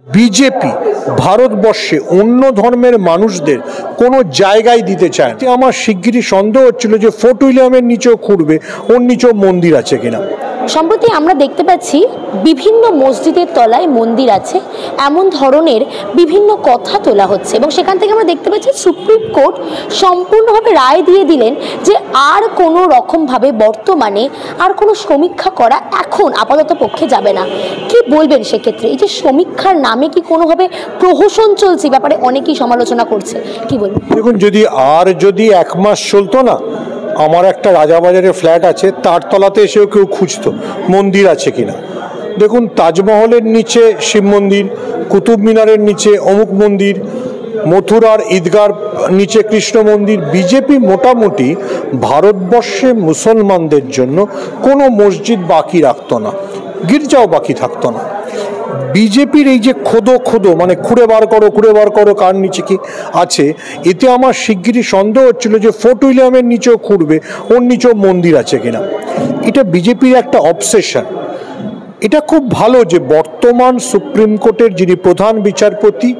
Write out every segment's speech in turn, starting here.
BJP ভারতবর্ষে অন্য ধর্মের মানুষদের কোনো জায়গায় দিতে চায় না। আমার শিগগিরই সন্দেহ হচ্ছিল যে ফোর্ট উইলিয়ামের নিচেও খুঁড়বে, ওর নিচেও মন্দির আছে কিনা। সম্প্রতি আমরা দেখতে পাচ্ছি বিভিন্ন মসজিদের তলায় মন্দির আছে, এমন ধরনের বিভিন্ন কথা তোলা হচ্ছে এবং সেখান থেকে আমরা দেখতে পাচ্ছি সুপ্রিম কোর্ট সম্পূর্ণভাবে রায় দিয়ে দিলেন যে আর কোনো রকমভাবে বর্তমানে আর কোনো সমীক্ষা করা এখন আপাতত পক্ষে যাবে না। কি বলবেন সেক্ষেত্রে? এই যে সমীক্ষার নামে কি কোনোভাবে প্রহসন চলছে, ব্যাপারে অনেকেই সমালোচনা করছে, কি বলবেন? দেখুন, যদি এক মাস চলতো না, আমার একটা রাজাবাজারে ফ্ল্যাট আছে, তার তলাতে এসেও কেউ খুঁজতো মন্দির আছে কিনা। দেখুন, তাজমহলের নিচে শিব মন্দির, কুতুব মিনারের নিচে অমুক মন্দির, মথুরার ঈদগার নিচে কৃষ্ণ মন্দির। বিজেপি মোটামুটি ভারতবর্ষে মুসলমানদের জন্য কোনো মসজিদ বাকি রাখতো না, গির্জাও বাকি থাকতো না। বিজেপির এই যে খোদো মানে খুঁড়ে বার করো কার নিচে কি আছে, এতে আমার শিগগিরই সন্দেহ হচ্ছিল যে ফোর্ট উইলিয়ামের নিচেও খুঁড়বে, ওর নিচেও মন্দির আছে কিনা। এটা বিজেপির একটা অবসেশন। এটা খুব ভালো যে বর্তমান সুপ্রিম কোর্টের যিনি প্রধান বিচারপতি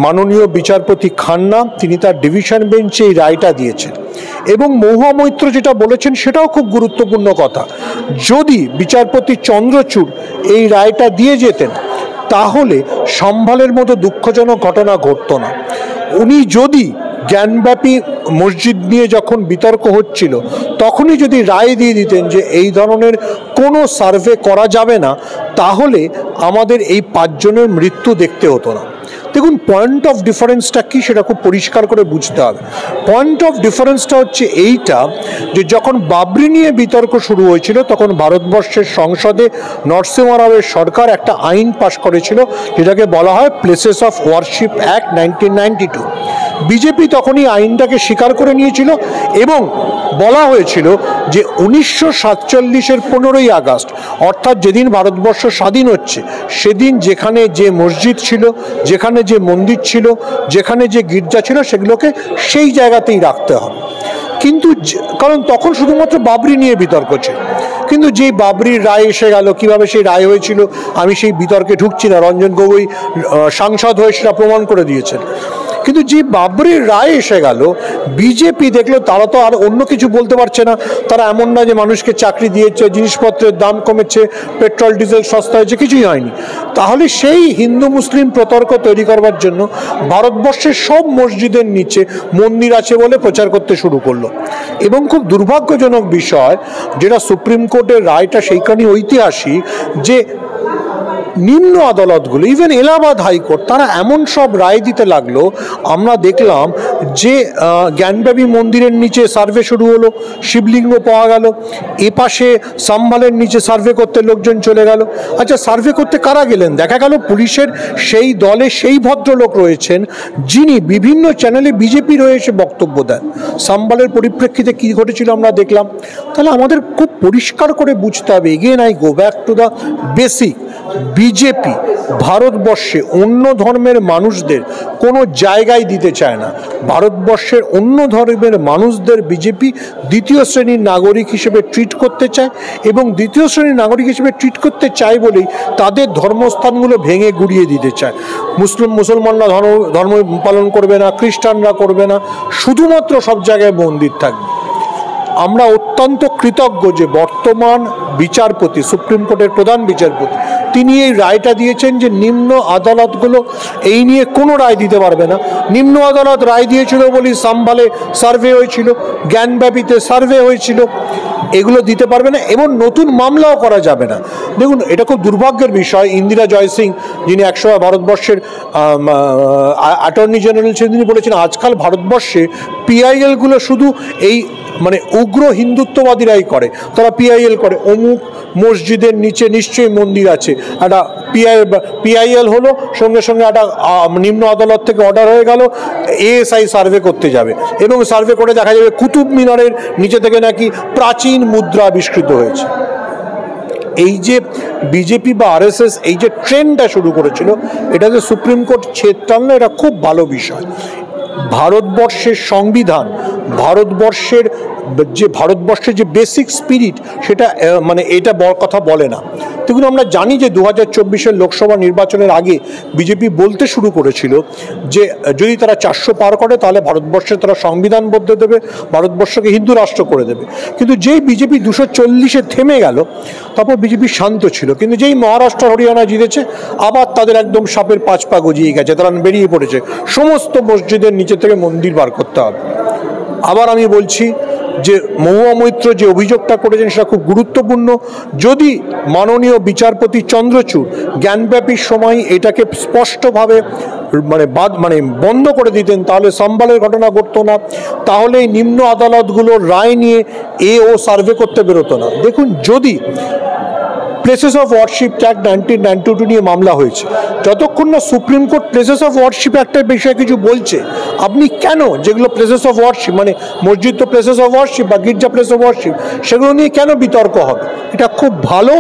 মাননীয় বিচারপতি খান্না, তিনি তার ডিভিশন বেঞ্চে এই রায়টা দিয়েছেন এবং মহুয়া মৈত্র যেটা বলেছেন সেটাও খুব গুরুত্বপূর্ণ কথা। যদি বিচারপতি চন্দ্রচূড় এই রায়টা দিয়ে যেতেন তাহলে সম্ভালের মতো দুঃখজনক ঘটনা ঘটতো না। উনি যদি জ্ঞানব্যাপী মসজিদ নিয়ে যখন বিতর্ক হচ্ছিল তখনই যদি রায় দিয়ে দিতেন যে এই ধরনের কোনো সার্ভে করা যাবে না, তাহলে আমাদের এই 5 জনের মৃত্যু দেখতে হতো না। দেখুন, পয়েন্ট অফ ডিফারেন্সটা কি সেটা খুব পরিষ্কার করে বুঝতে হবে। পয়েন্ট অফ ডিফারেন্সটা হচ্ছে এইটা যে যখন বাবরি নিয়ে বিতর্ক শুরু হয়েছিল তখন ভারতবর্ষের সংসদে নরসিংহ রাওয়ের সরকার একটা আইন পাশ করেছিল যেটাকে বলা হয় places of warship act 1992। BJP তখনই আইনটাকে স্বীকার করে নিয়েছিল এবং বলা হয়েছিল যে 1947-এর 15ই আগস্ট, অর্থাৎ যেদিন ভারতবর্ষ স্বাধীন হচ্ছে সেদিন যেখানে যে মসজিদ ছিল, যেখানে যে মন্দির ছিল, যেখানে যে গির্জা ছিল, সেগুলোকে সেই জায়গাতেই রাখতে হবে। কিন্তু কারণ তখন শুধুমাত্র বাবরি নিয়ে বিতর্ক ছিল, কিন্তু যেই বাবরির রায় এসে গেল, কিভাবে সেই রায় হয়েছিল আমি সেই বিতর্কে ঢুকছি না, রঞ্জন গগৈ সাংসদ হয়ে সেটা প্রমাণ করে দিয়েছেন। কিন্তু যে বাবরির রায় এসে গেল, বিজেপি দেখলো তারা তো আর অন্য কিছু বলতে পারছে না। তারা এমন না যে মানুষকে চাকরি দিয়েছে, জিনিসপত্রের দাম কমেছে, পেট্রোল ডিজেল সস্তা হয়েছে, কিছুই হয়নি। তাহলে সেই হিন্দু মুসলিম প্রতর্ক তৈরি করবার জন্য ভারতবর্ষের সব মসজিদের নিচে মন্দির আছে বলে প্রচার করতে শুরু করলো। এবং খুব দুর্ভাগ্যজনক বিষয়, যেটা সুপ্রিম কোর্টের রায়টা সেইখানে ঐতিহাসিক, যে নিম্ন আদালতগুলো, ইভেন এলাহাবাদ হাইকোর্ট, তারা এমন সব রায় দিতে লাগলো। আমরা দেখলাম যে জ্ঞানব্যাপী মন্দিরের নিচে সার্ভে শুরু হলো, শিবলিঙ্গ পাওয়া গেল, এপাশে সম্ভালের নিচে সার্ভে করতে লোকজন চলে গেল। আচ্ছা, সার্ভে করতে কারা গেলেন? দেখা গেল পুলিশের সেই দলে সেই ভদ্রলোক রয়েছেন যিনি বিভিন্ন চ্যানেলে বিজেপির হয়ে এসে বক্তব্য দেন। সম্ভালের পরিপ্রেক্ষিতে কী ঘটেছিল আমরা দেখলাম। তাহলে আমাদের খুব পরিষ্কার করে বুঝতে হবে, again I go back to the basic, BJP ভারতবর্ষে অন্য ধর্মের মানুষদের কোনো জায়গায় দিতে চায় না। ভারতবর্ষের অন্য ধর্মের মানুষদের বিজেপি দ্বিতীয় শ্রেণীর নাগরিক হিসেবে ট্রিট করতে চায় এবং দ্বিতীয় শ্রেণীর নাগরিক হিসেবে ট্রিট করতে চায় বলেই তাদের ধর্মস্থানগুলো ভেঙে গুড়িয়ে দিতে চায়। মুসলমানরা ধর্ম পালন করবে না, খ্রিস্টানরা করবে না, শুধুমাত্র সব জায়গায় মন্দির থাকবে। আমরা অত্যন্ত কৃতজ্ঞ যে বর্তমান বিচারপতি, সুপ্রিম কোর্টের প্রধান বিচারপতি, তিনি এই রায়টা দিয়েছেন যে নিম্ন আদালতগুলো এই নিয়ে কোনো রায় দিতে পারবে না। নিম্ন আদালত রায় দিয়েছিল বলেই সম্ভালে সার্ভে হয়েছিল, জ্ঞানব্যাপীতে সার্ভে হয়েছিল, এগুলো দিতে পারবে না এবং নতুন মামলাও করা যাবে না। দেখুন, এটা খুব দুর্ভাগ্যের বিষয়। ইন্দিরা জয়সিং, যিনি একসময় ভারতবর্ষের অ্যাটর্নি জেনারেল ছিলেন, তিনি বলেছেন আজকাল ভারতবর্ষে পিআইএলগুলো শুধু এই উগ্র হিন্দুত্ববাদীরাই করে। তারা পিআইএল করে, অমুক মসজিদের নিচে নিশ্চয়ই মন্দির আছে, একটা পিআইএল হলো, সঙ্গে সঙ্গে একটা নিম্ন আদালত থেকে অর্ডার হয়ে গেল, এএসআই সার্ভে করতে যাবে এবং সার্ভে করে দেখা যাবে কুতুব মিনারের নিচে থেকে নাকি প্রাচীন মুদ্রা আবিষ্কৃত হয়েছে। এই যে বিজেপি বা আরএসএস এই যে ট্রেন্ডটা শুরু করেছিল, এটা যে সুপ্রিম কোর্ট ছেদ টানলো, এটা খুব ভালো বিষয়। ভারতবর্ষের সংবিধান, ভারতবর্ষের যে ভারতবর্ষের যে বেসিক স্পিরিট সেটা মানে এটা কথা বলে না। দেখুন, আমরা জানি যে 2024 লোকসভা নির্বাচনের আগে বিজেপি বলতে শুরু করেছিল যে যদি তারা 400 পার করে তাহলে ভারতবর্ষে তারা সংবিধান বদলে দেবে, ভারতবর্ষকে হিন্দু রাষ্ট্র করে দেবে। কিন্তু যেই বিজেপি 240-এ থেমে গেল, তারপর বিজেপি শান্ত ছিল। কিন্তু যেই মহারাষ্ট্র হরিয়ানা জিতেছে, আবার তাদের একদম সাপের 5 পা গজিয়ে গেছে, তারা বেরিয়ে পড়েছে সমস্ত মসজিদের নিচে থেকে মন্দির বার করতে হবে। আবার আমি বলছি যে মহুয়া মৈত্র যে অভিযোগটা করেছেন সেটা খুব গুরুত্বপূর্ণ। যদি মাননীয় বিচারপতি চন্দ্রচূড় জ্ঞানব্যাপীর সময় এটাকে স্পষ্টভাবে মানে বন্ধ করে দিতেন, তাহলে সম্বালের ঘটনা ঘটতো না, তাহলে এই নিম্ন আদালতগুলোর রায় নিয়ে ও সার্ভে করতে বেরোতো না। দেখুন, যদি প্লেসেস অফ ওয়ারশিপ অ্যাক্ট 1992 নিয়ে মামলা হয়েছে, যতক্ষণ না Supreme Court places of worship অ্যাক্টের বিষয়ে কিছু বলছে, আপনি কেন যেগুলো প্লেসেস অফ ওয়ারশিপ মানে মসজিদ তো প্লেসেস অফ ওয়ারশিপ বা গির্জা প্লেস অফ ওয়ারশিপ, সেগুলো নিয়ে কেন বিতর্ক হবে? এটা খুব ভালো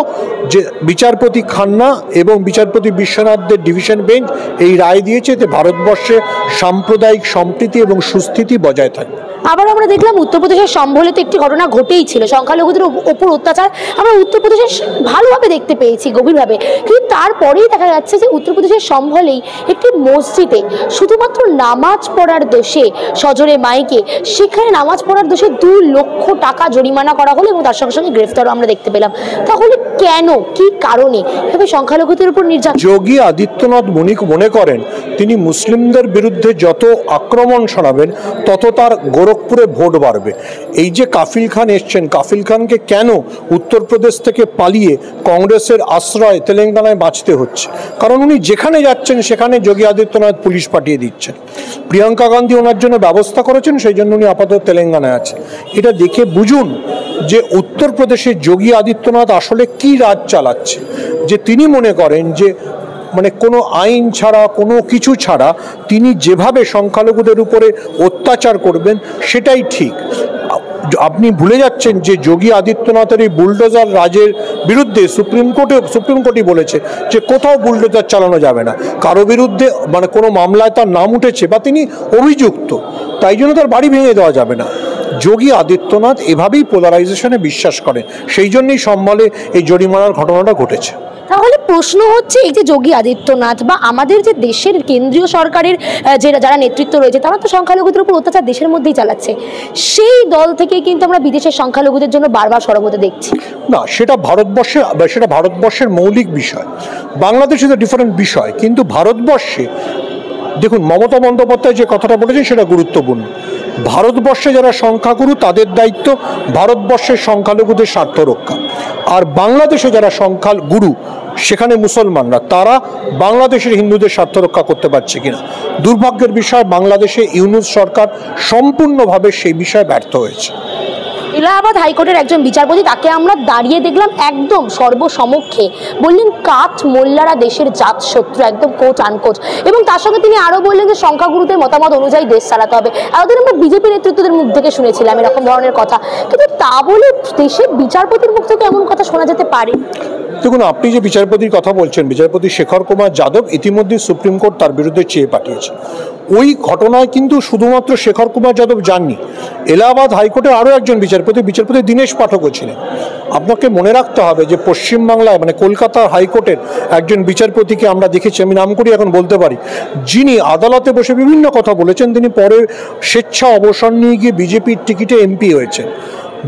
যে বিচারপতি খান্না এবং বিচারপতি বিশ্বনাথদের ডিভিশন বেঞ্চ এই রায় দিয়েছে, যে ভারতবর্ষে সাম্প্রদায়িক সম্প্রীতি এবং সুস্থিতি বজায় থাকবে। আবার আমরা দেখলাম উত্তরপ্রদেশের সম্বলে তো একটি ঘটনা ঘটেই ছিল, সংখ্যালঘুদের ওপর অত্যাচার আমরা উত্তরপ্রদেশের ভালোভাবে দেখতে পেয়েছি, গভীরভাবে। কিন্তু তারপরেই দেখা যাচ্ছে যে উত্তরপ্রদেশের সম্বলেই একটি মসজিদে শুধুমাত্র নামাজ পড়ার দোষে সজরে মাইকে সেখানে নামাজ পড়ার দোষে 2 লক্ষ টাকা জরিমানা করা হলো এবং তার সঙ্গে সঙ্গে গ্রেফতারও আমরা দেখতে পেলাম। তাহলে কেন, কি কারণে এভাবে সংখ্যালঘুদের উপর নির্যাতন? যোগী আদিত্যনাথ মনে করেন তিনি মুসলিমদের বিরুদ্ধে যত আক্রমণ শোনাবেন তত তার গোরখপুরে ভোট বাড়বে। এই যে কাফিল খান এসছেন, কাফিল খানকে কেন উত্তরপ্রদেশ থেকে পালিয়ে কংগ্রেসের আশ্রয় তেলেঙ্গানায় বাঁচতে হচ্ছে? কারণ উনি যেখানে যাচ্ছেন সেখানে যোগী আদিত্যনাথ পুলিশ পাঠিয়ে দিচ্ছেন। প্রিয়াঙ্কা গান্ধী ওনার জন্য ব্যবস্থা করেছেন, সেই জন্য উনি আপাতত তেলেঙ্গানায় আছেন। এটা দেখে বুঝুন যে উত্তরপ্রদেশে যোগী আদিত্যনাথ আসলে কি রাজ চালাচ্ছে। যে তিনি মনে করেন যে মানে কোনো আইন ছাড়া, কোনো কিছু ছাড়া তিনি যেভাবে সংখ্যালঘুদের উপরে অত্যাচার করবেন সেটাই ঠিক। আপনি ভুলে যাচ্ছেন যে যোগী আদিত্যনাথের এই বুলডোজার রাজের বিরুদ্ধে সুপ্রিম কোর্টই বলেছে যে কোথাও বুলডোজার চালানো যাবে না। কারো বিরুদ্ধে মানে কোনো মামলায় তার নাম উঠেছে বা তিনি অভিযুক্ত, তাই জন্য তার বাড়ি ভেঙে দেওয়া যাবে না। যোগী আদিত্যনাথ এভাবেই পোলারাইজেশনে বিশ্বাস করেন, সেই জন্যই সম্বলে এই জরিমানার ঘটনাটা ঘটেছে। তাহলে প্রশ্ন হচ্ছে, এই যে যোগী আদিত্যনাথ বা আমাদের যে দেশের কেন্দ্রীয় সরকারের যারা নেতৃত্ব রয়েছে তারা তো সংখ্যালঘুদের উপর অত্যাচার দেশের মধ্যেই চালাচ্ছে, সেই দল থেকে কিন্তু আমরা বিদেশের সংখ্যালঘুদের জন্য বারবার সরব হতে দেখছি। না, সেটা ভারতবর্ষের মৌলিক বিষয়। বাংলাদেশে তো ডিফারেন্ট বিষয়, কিন্তু ভারতবর্ষে দেখুন মমতা বন্দ্যোপাধ্যায় যে কথাটা বলেছেন সেটা গুরুত্বপূর্ণ। ভারতবর্ষে যারা সংখ্যাগুরু তাদের দায়িত্ব ভারতবর্ষের সংখ্যালঘুদের স্বার্থ রক্ষা, আর বাংলাদেশে যারা সংখ্যাগুরু সেখানে মুসলমানরা, তারা বাংলাদেশের হিন্দুদের স্বার্থ রক্ষা করতে পারছে কিনা। দুর্ভাগ্যের বিষয়, বাংলাদেশে ইউনূস সরকার সম্পূর্ণভাবে সেই বিষয়ে ব্যর্থ হয়েছে। এলাহাবাদ হাইকোর্টের একজন বিচারপতি, তাকে আমরা দাঁড়িয়ে দেখলাম একদম সর্বসমক্ষে, বললেন কাঠ মোল্লারা দেশের জাত শত্রু, একদম কোচ আনকোচ। এবং তার সঙ্গে তিনি আরো বললেন যে সংখ্যাগুরুদের মতামত অনুযায়ী দেশ চালাতে হবে। এতদিন আমরা বিজেপি নেতৃত্বদের মুখ থেকে শুনেছিলাম এরকম ধরনের কথা, কিন্তু তা বলে দেশের বিচারপতির মুখ থেকে এমন কথা শোনা যেতে পারে? দেখুন, আপনি যে বিচারপতির কথা বলছেন, বিচারপতি শেখর কুমার যাদব ইতিমধ্যে সুপ্রিম কোর্ট তার বিরুদ্ধে চেয়ে পাঠিয়েছে। ওই ঘটনায় কিন্তু শুধুমাত্র শেখর কুমার যাদব যাননি, এলাহাবাদ হাইকোর্টের আরও একজন বিচারপতি দীনেশ পাঠকও ছিলেন। আপনাকে মনে রাখতে হবে যে পশ্চিমবাংলায় মানে কলকাতার হাইকোর্টের একজন বিচারপতিকে আমরা দেখেছি, আমি নাম করি এখন বলতে পারি, যিনি আদালতে বসে বিভিন্ন কথা বলেছেন, তিনি পরে স্বেচ্ছা অবসর নিয়ে গিয়ে বিজেপির টিকিটে এমপি হয়েছেন।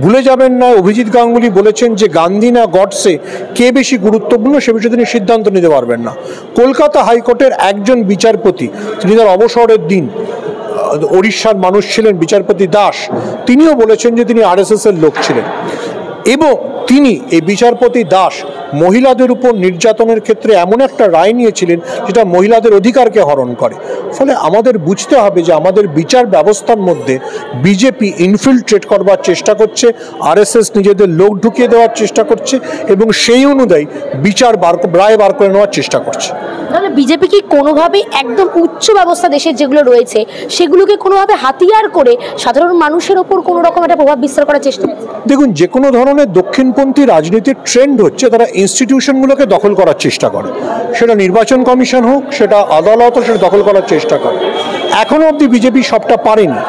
ভুলে যাবেন না, অভিজিৎ গাঙ্গুলি বলেছেন যে গান্ধী না গডসে কে বেশি গুরুত্বপূর্ণ সে বিষয়ে তিনি সিদ্ধান্ত নিতে পারবেন না। কলকাতা হাইকোর্টের একজন বিচারপতি, তিনি তার অবসরের দিন, ওড়িশার মানুষ ছিলেন বিচারপতি দাস, তিনিও বলেছেন যে তিনি আরএসএস এর লোক ছিলেন। এবং তিনি এই বিচারপতি দাস মহিলাদের উপর নির্যাতনের ক্ষেত্রে এমন একটা রায় নিয়েছিলেন যেটা মহিলাদের অধিকারকে হরণ করে। ফলে আমাদের বুঝতে হবে যে আমাদের বিচার ব্যবস্থার মধ্যে বিজেপি ইনফিলট্রেট করবার চেষ্টা করছে, আরএসএস নিজেদের লোক ঢুকিয়ে দেওয়ার চেষ্টা করছে এবং সেই অনুযায়ী রায় বার করে নেওয়ার চেষ্টা করছে। তাহলে বিজেপি কি কোনোভাবে একদম উচ্চ ব্যবস্থা দেশের যেগুলো রয়েছে সেগুলোকে কোনোভাবে হাতিয়ার করে সাধারণ মানুষের ওপর কোনো রকম একটা প্রভাব বিস্তার করার চেষ্টা? দেখুন, যে কোনো ধরনের দক্ষিণপন্থী রাজনীতির ট্রেন্ড হচ্ছে তারা ইনস্টিটিউশনগুলোকে দখল করার চেষ্টা করে, সেটা নির্বাচন কমিশন হোক, সেটা আদালত হোক, সেটা দখল করার চেষ্টা করে। এখনো অবধি বিজেপি সবটা পারেনি,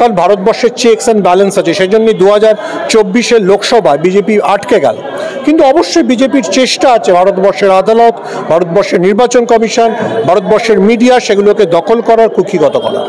কারণ ভারতবর্ষের চেকস অ্যান্ড ব্যালেন্স আছে, সেই জন্যই 2024 লোকসভায় বিজেপি আটকে গেল। কিন্তু অবশ্যই বিজেপির চেষ্টা আছে ভারতবর্ষের আদালত, ভারতবর্ষের নির্বাচন কমিশন, ভারতবর্ষের মিডিয়া সেগুলোকে দখল করার, কুক্ষিগত করার।